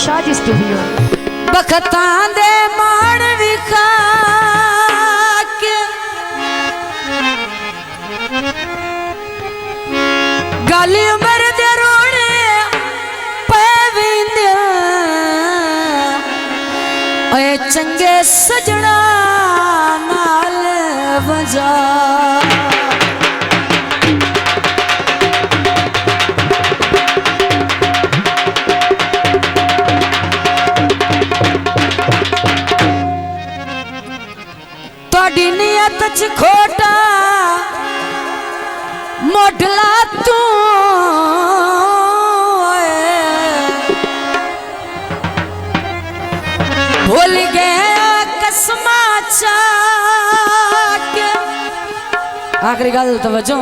Shah studio. बखतां दे मान विखा के गाली उमर दे रोने पैविंद ओए चंगे सजना नाल वजा नियत च खोटा मोडला तू भूल गया कसमा के आखिरी गल तवज्जो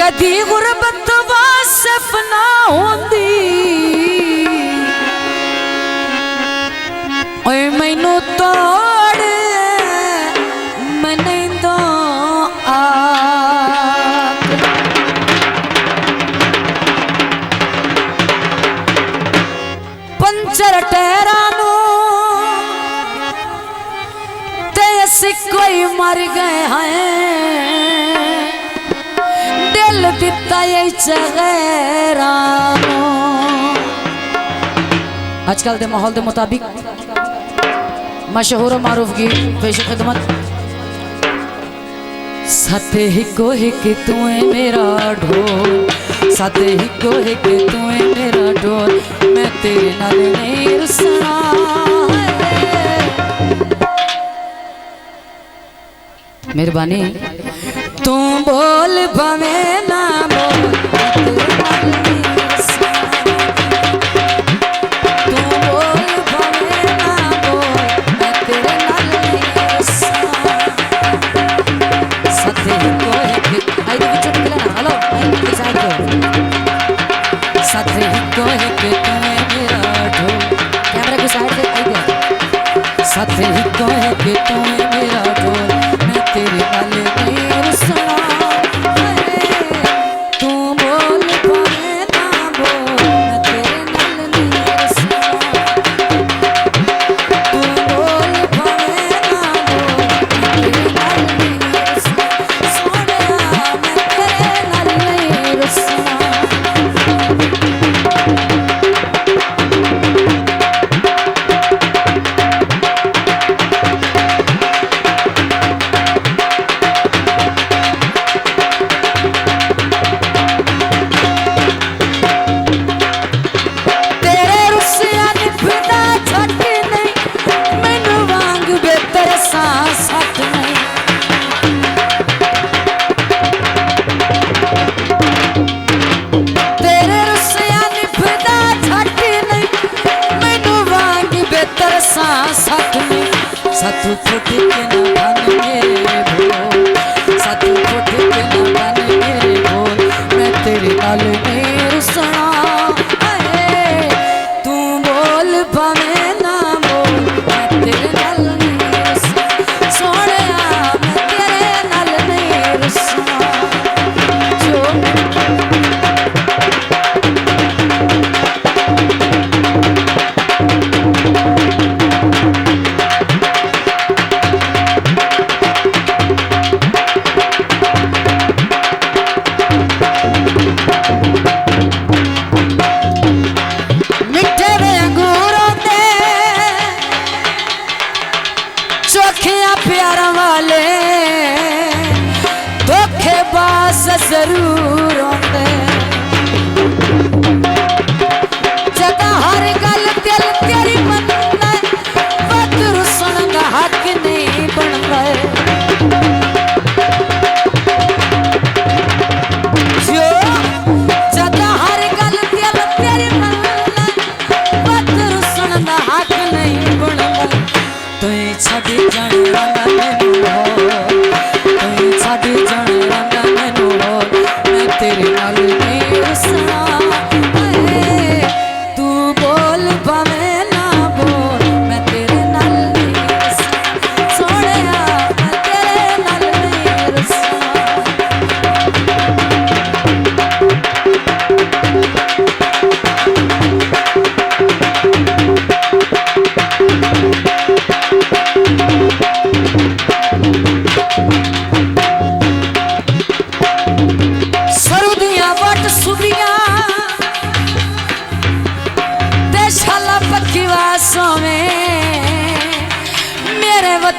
कदी गुरबत वासिफ ना होंदी ओए मैनू तो पंचर टहरानू ते कोई मर गए हैं दिल दिता ये चगैरानू। आजकल के माहौल के मुताबिक मशहूर मारूफ की पेश खिदमत साथे हिको हिक तू मेरा ढोल साथे हिको हिक तू मेरा ढोल मैं तेरे नाल नहीं रुसना। मेहरबानी तू बोल भवे ना बोल साथे हिको हिक तू मेरा ढोल मैं तेरे नाल नहीं रुसना। तू बोल पावे ना बोल मैं तेरे नाल नहीं रुसना। तू बोल पावे ना बोल मैं तेरे नाल नहीं रुसना। सोनिया मैं तेरे नाल नहीं रुसना। सातू फुट के ना बन मेरे भोल सातू फुट के ना बन मेरे भोल मैं तेरे नाल नहीं रुसना। तू बोल भवे ना बोल मैं तेरे नाल नहीं रुसना। सोनिया मैं तेरे नाल नहीं रुसना। प्यार वाले धोखेबाज जरूर होंदे जदा हर गल दिल तेरी मनना वत रुसन दा हक नहीं बनदा जो जदा हर गल दिल तेरी मनना वत रुसन दा हक नहीं बनदा। तू छड़ जाना तेरे नाल नहीं रुसना। तू बोल भवे ना बोल मैं तेरे नाल नहीं रुसना। सोनिया मैं तेरे नाल नहीं रुसना।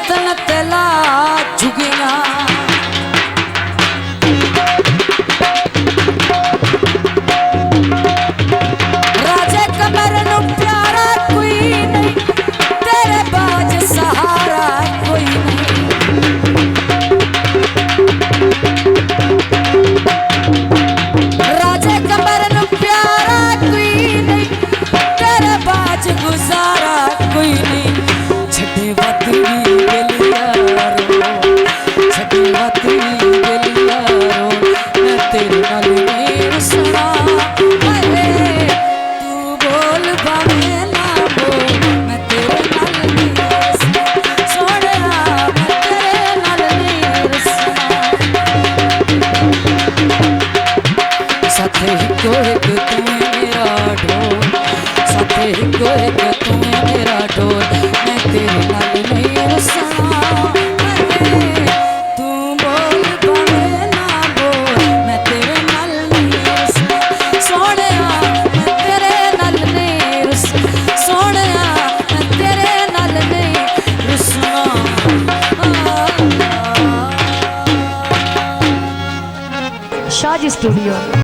वतन तेला झुगिया राजे कमर नु प्यारा कोई नहीं तेरे बाज सहारा कोई नहीं राजे कमर नु प्यारा कोई नहीं तेरे बाज गुजारा कोई नहीं छठे वतनी गलियारो छठे वतनी गलियारो मैं तेरे नाल नहीं रुसना तू बोल भावे ना बोल मैं तेरे नाल नहीं रुसना सोहणिया मैं तेरे नाल नहीं रुसना साथे हिको हिक तू मेरा ढोल साथे हिको हिक तू मेरा ढोल मैं तेरे नाल नहीं रुसना तू बोल भावे ना बोल मैं तेरे नाल नहीं रुसना सोहणिया मैं तेरे नाल नहीं रुसना सोहणिया मैं तेरे नाल नहीं रुसना शाजी स्टूडियो।